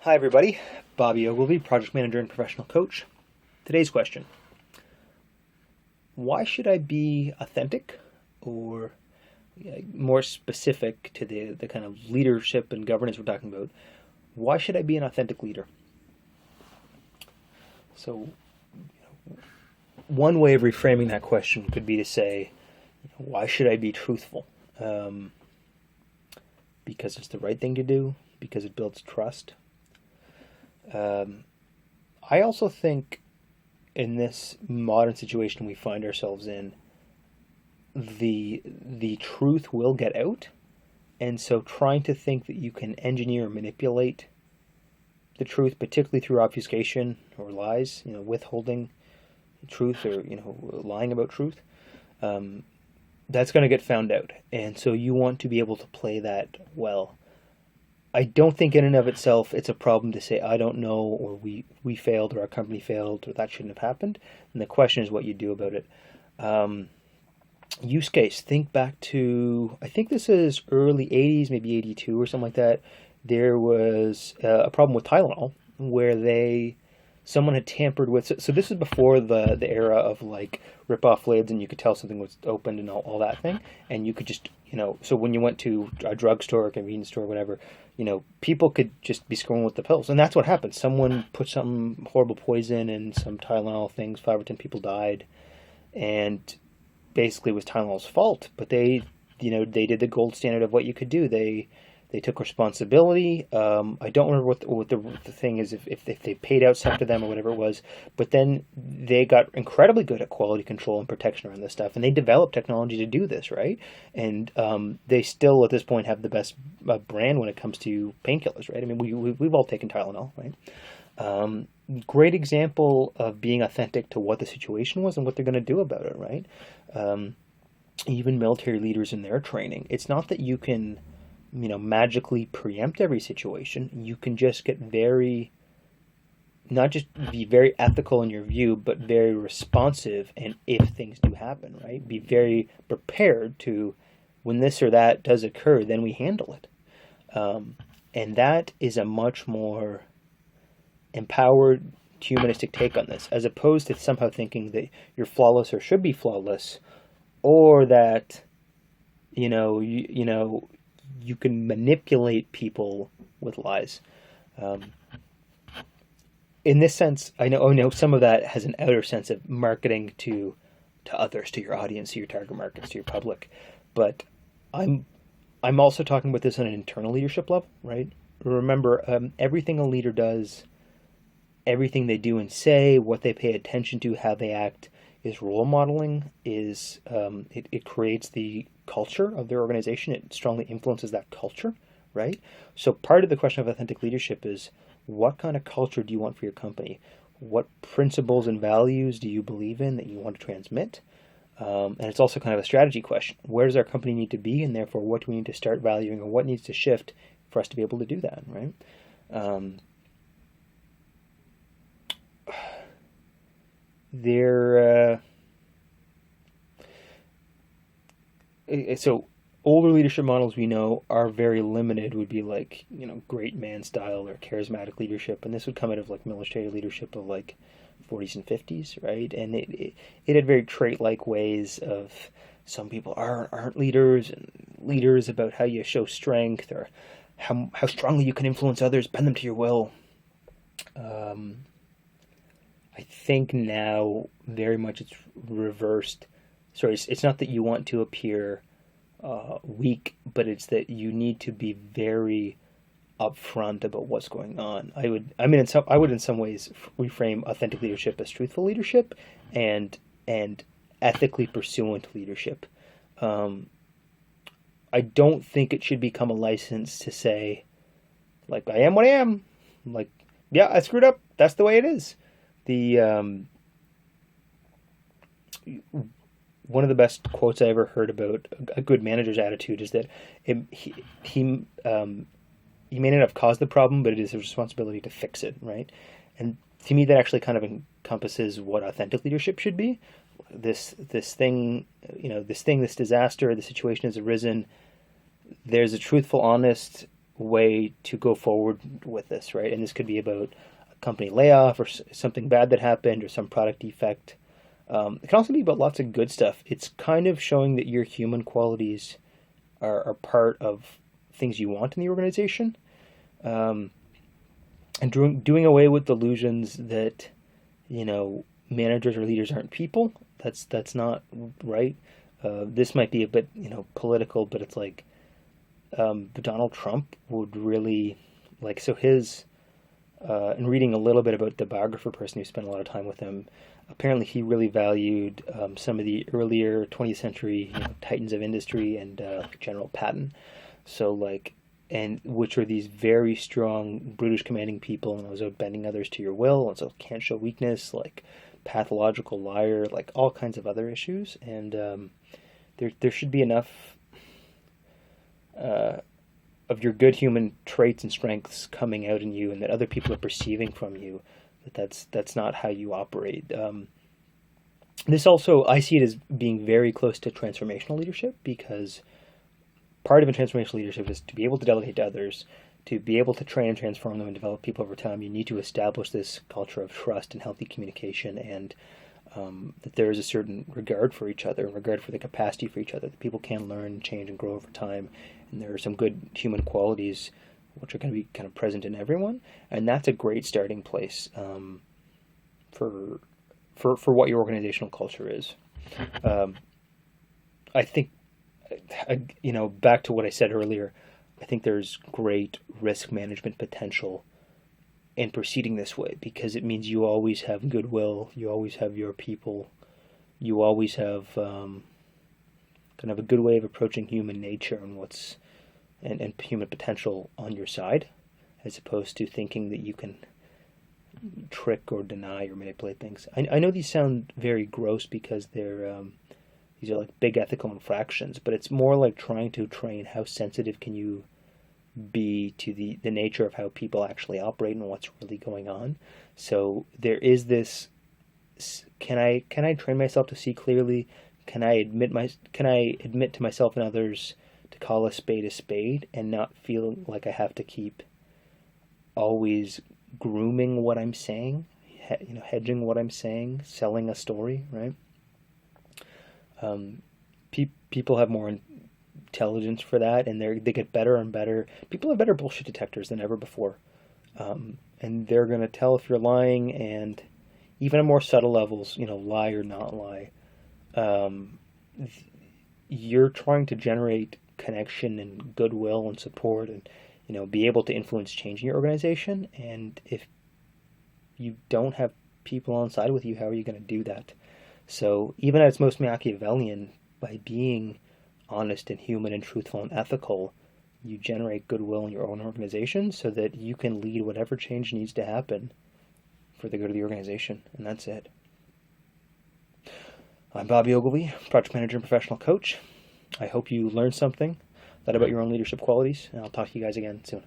Hi everybody, Bobby Ogilvy, Project Manager and Professional Coach. Today's question: why should I be authentic, or more specific to the kind of leadership and governance we're talking about, why should I be an authentic leader? So, one way of reframing that question could be to say, why should I be truthful? Because it's the right thing to do, because it builds trust. I also think in this modern situation we find ourselves in, the truth will get out, and so trying to think that you can engineer or manipulate the truth, particularly through obfuscation or lies, withholding truth, or lying about truth, that's going to get found out, and so you want to be able to play that well. I don't think in and of itself it's a problem to say I don't know, or we failed, or our company failed, or that shouldn't have happened. And the question is what you do about it. Use case. Think back to, I think this is early 80s, maybe 82 or something like that. There was a problem with Tylenol where someone had tampered with. So this is before the era of like rip-off lids, and you could tell something was opened and all that thing. And you could just, so when you went to a drugstore, convenience store, whatever, people could just be scrolling with the pills. And that's what happened. Someone put some horrible poison in some Tylenol things. 5 or 10 people died. And basically it was Tylenol's fault. But they did the gold standard of what you could do. They took responsibility. I don't remember what the thing is, if they paid out something to them or whatever it was. But then they got incredibly good at quality control and protection around this stuff, and they developed technology to do this, right? And they still at this point have the best brand when it comes to painkillers, right? I mean, we've all taken Tylenol, right? Great example of being authentic to what the situation was and what they're going to do about it, right? Even military leaders in their training, it's not that you can magically preempt every situation. You can just get not just be very ethical in your view, but very responsive. And if things do happen, right, be very prepared to, when this or that does occur, then we handle it. And that is a much more empowered, humanistic take on this, as opposed to somehow thinking that you're flawless or should be flawless, or that, you can manipulate people with lies. In this sense, I know some of that has an outer sense of marketing to others, to your audience, to your target markets, to your public. But I'm also talking about this on an internal leadership level, right? Remember, everything a leader does, everything they do and say, what they pay attention to, how they act, is role modeling. It creates the culture of their organization. It strongly influences that culture, right? So part of the question of authentic leadership is, what kind of culture do you want for your company? What principles and values do you believe in that you want to transmit? And it's also kind of a strategy question. Where does our company need to be, and therefore what do we need to start valuing, or what needs to shift for us to be able to do that, right? So older leadership models we know are very limited, would be like, great man style or charismatic leadership. And this would come out of like military leadership of like 40s and 50s, right? And it had very trait-like ways of, some people aren't leaders, and leaders about how you show strength, or how strongly you can influence others, bend them to your will. I think now very much it's reversed. Sorry, it's not that you want to appear weak, but it's that you need to be very upfront about what's going on. I would in some ways reframe authentic leadership as truthful leadership, and ethically pursuant leadership. I don't think it should become a license to say, like, I am what I am. Like, yeah, I screwed up. That's the way it is. One of the best quotes I ever heard about a good manager's attitude is that he may not have caused the problem, but it is his responsibility to fix it, right? And to me, that actually kind of encompasses what authentic leadership should be. This disaster, the situation has arisen. There's a truthful, honest way to go forward with this, right? And this could be about a company layoff or something bad that happened or some product defect. It can also be about lots of good stuff. It's kind of showing that your human qualities are part of things you want in the organization, and doing away with delusions that, managers or leaders aren't people. That's not right. This might be a bit, political, but it's like, Donald Trump would really so his, and reading a little bit about the biographer person who spent a lot of time with him, apparently he really valued some of the earlier 20th century titans of industry and General Patton. So and which are these very strong, brutish, commanding people, and those are bending others to your will, and so can't show weakness, pathological liar, all kinds of other issues. And there should be enough of your good human traits and strengths coming out in you, and that other people are perceiving from you that's not how you operate. This also, I see it as being very close to transformational leadership, because part of a transformational leadership is to be able to delegate to others, to be able to train and transform them and develop people over time. You need to establish this culture of trust and healthy communication, and that there is a certain regard for each other, regard for the capacity for each other, that people can learn, change, and grow over time. And there are some good human qualities which are going to be kind of present in everyone, and that's a great starting place for what your organizational culture is. I think, back to what I said earlier, I think there's great risk management potential in proceeding this way, because it means you always have goodwill, you always have your people, you always have kind of a good way of approaching human nature and human potential on your side, as opposed to thinking that you can trick or deny or manipulate things. I know these sound very gross because these are big ethical infractions, but it's more like trying to train how sensitive can you be to the nature of how people actually operate and what's really going on. So there is this, can I train myself to see clearly? Can I admit to myself and others to call a spade and not feel like I have to keep always grooming what I'm saying, hedging what I'm saying, selling a story, right? People have more intelligence for that, and they get better and better. People are better bullshit detectors than ever before, and they're going to tell if you're lying, and even at more subtle levels, lie or not lie. You're trying to generate connection and goodwill and support, and be able to influence change in your organization. And if you don't have people on side with you, how are you going to do that? So even at its most Machiavellian, by being honest and human and truthful and ethical, you generate goodwill in your own organization so that you can lead whatever change needs to happen for the good of the organization. And that's it. I'm Bobby Ogilvy, project manager and professional coach. I hope you learned something, thought about your own leadership qualities, and I'll talk to you guys again soon.